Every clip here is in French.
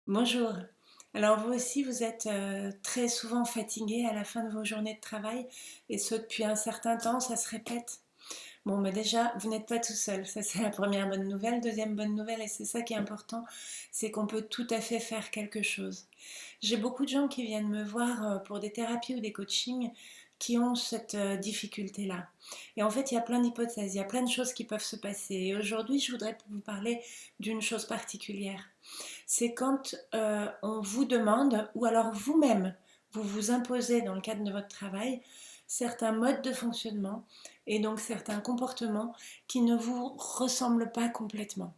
Bonjour. Alors vous aussi, vous êtes très souvent fatigué à la fin de vos journées de travail et ce depuis un certain temps, ça se répète. Bon, mais déjà, vous n'êtes pas tout seul. Ça, c'est la première bonne nouvelle. Deuxième bonne nouvelle, et c'est ça qui est important, c'est qu'on peut tout à fait faire quelque chose. J'ai beaucoup de gens qui viennent me voir pour des thérapies ou des coachings qui ont cette difficulté-là. Et en fait, il y a plein d'hypothèses, il y a plein de choses qui peuvent se passer. Et aujourd'hui, je voudrais vous parler d'une chose particulière. C'est quand on vous demande, ou alors vous-même, vous vous imposez dans le cadre de votre travail, certains modes de fonctionnement et donc certains comportements qui ne vous ressemblent pas complètement.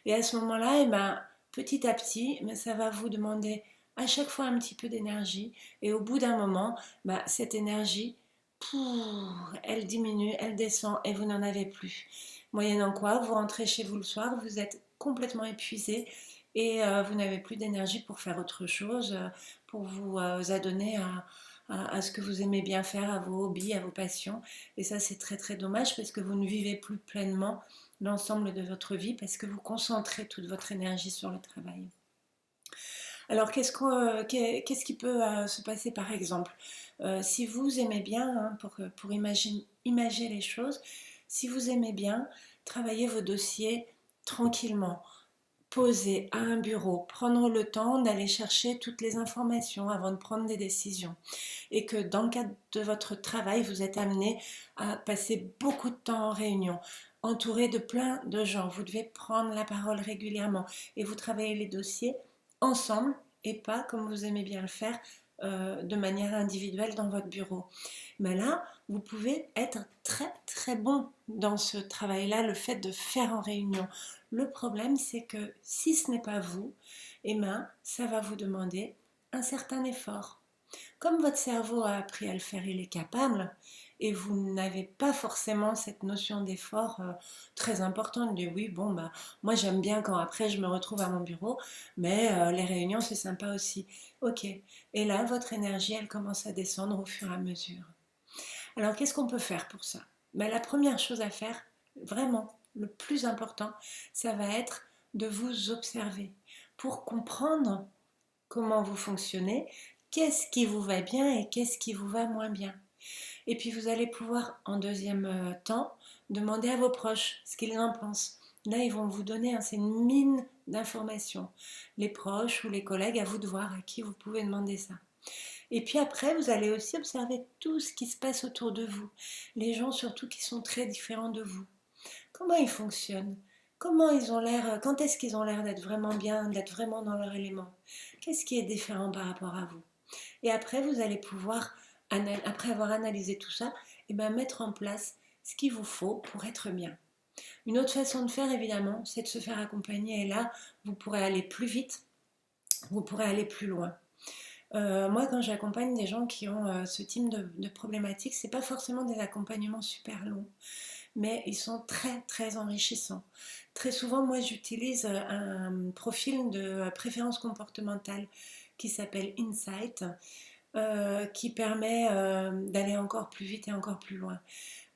Et à ce moment-là, petit à petit, ça va vous demander à chaque fois un petit peu d'énergie. Et au bout d'un moment, cette énergie, elle diminue, elle descend et vous n'en avez plus. Moyennant quoi, vous rentrez chez vous le soir, vous êtes complètement épuisé et vous n'avez plus d'énergie pour faire autre chose, pour vous adonner à ce que vous aimez bien faire, à vos hobbies, à vos passions. Et ça, c'est très très dommage parce que vous ne vivez plus pleinement l'ensemble de votre vie parce que vous concentrez toute votre énergie sur le travail. Alors, qu'est-ce qui peut se passer par exemple? Si vous aimez bien, hein, pour imaginer les choses, si vous aimez bien travailler vos dossiers tranquillement, poser à un bureau, prendre le temps d'aller chercher toutes les informations avant de prendre des décisions, et que dans le cadre de votre travail, vous êtes amené à passer beaucoup de temps en réunion, entouré de plein de gens. Vous devez prendre la parole régulièrement et vous travaillez les dossiers ensemble et pas comme vous aimez bien le faire de manière individuelle dans votre bureau. Mais là, vous pouvez être très très bon dans ce travail-là, le fait de faire en réunion. Le problème, c'est que si ce n'est pas vous, ça va vous demander un certain effort. Comme votre cerveau a appris à le faire, il est capable, et vous n'avez pas forcément cette notion d'effort très importante de oui, bon, moi j'aime bien quand après je me retrouve à mon bureau, mais les réunions c'est sympa aussi. Ok, et là votre énergie elle commence à descendre au fur et à mesure. Alors qu'est-ce qu'on peut faire pour ça? La première chose à faire, vraiment le plus important, ça va être de vous observer pour comprendre comment vous fonctionnez, qu'est-ce qui vous va bien et qu'est-ce qui vous va moins bien. Et puis vous allez pouvoir en deuxième temps demander à vos proches ce qu'ils en pensent. Là, ils vont vous donner, hein, c'est une mine d'informations. Les proches ou les collègues, à vous de voir à qui vous pouvez demander ça. Et puis après, vous allez aussi observer tout ce qui se passe autour de vous. Les gens surtout qui sont très différents de vous. Comment ils fonctionnent? Comment ils ont l'air? Quand est-ce qu'ils ont l'air d'être vraiment bien, d'être vraiment dans leur élément? Qu'est-ce qui est différent par rapport à vous? Et après, vous allez pouvoir, après avoir analysé tout ça, mettre en place ce qu'il vous faut pour être bien. Une autre façon de faire, évidemment, c'est de se faire accompagner. Et là, vous pourrez aller plus vite, vous pourrez aller plus loin. Moi, quand j'accompagne des gens qui ont ce type de problématiques, c'est pas forcément des accompagnements super longs, mais ils sont très très enrichissants. Très souvent, moi, j'utilise un profil de préférence comportementale qui s'appelle Insight, qui permet d'aller encore plus vite et encore plus loin.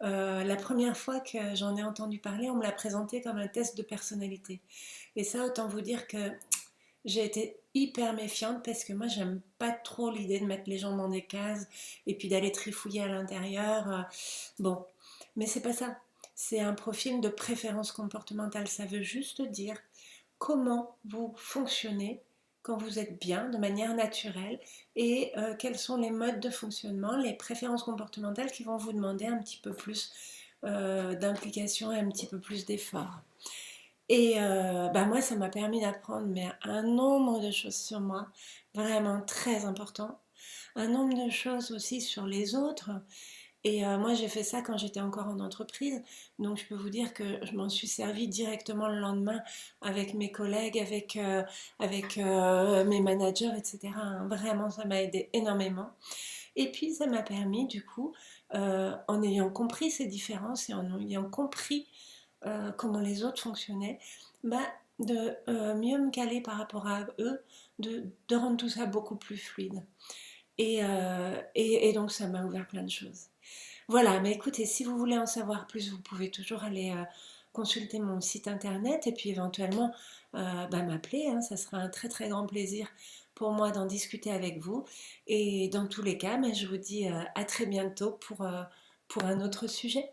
La première fois que j'en ai entendu parler, on me l'a présenté comme un test de personnalité. Et ça, autant vous dire que j'ai été hyper méfiante parce que moi, j'aime pas trop l'idée de mettre les gens dans des cases et puis d'aller trifouiller à l'intérieur. Bon, mais c'est pas ça. C'est un profil de préférence comportementale. Ça veut juste dire comment vous fonctionnez quand vous êtes bien, de manière naturelle, et quels sont les modes de fonctionnement, les préférences comportementales qui vont vous demander un petit peu plus d'implication et un petit peu plus d'effort. Et moi, ça m'a permis d'apprendre un nombre de choses sur moi, vraiment très important, un nombre de choses aussi sur les autres. Et moi, j'ai fait ça quand j'étais encore en entreprise, donc je peux vous dire que je m'en suis servi directement le lendemain avec mes collègues, avec mes managers, etc., hein. Vraiment, ça m'a aidé énormément. Et puis, ça m'a permis, du coup, en ayant compris ces différences et en ayant compris comment les autres fonctionnaient, bah, de mieux me caler par rapport à eux, de rendre tout ça beaucoup plus fluide. Et donc ça m'a ouvert plein de choses. Voilà, mais écoutez, si vous voulez en savoir plus, vous pouvez toujours aller consulter mon site internet et puis éventuellement m'appeler, hein, ça sera un très très grand plaisir pour moi d'en discuter avec vous. Et dans tous les cas, je vous dis à très bientôt pour un autre sujet.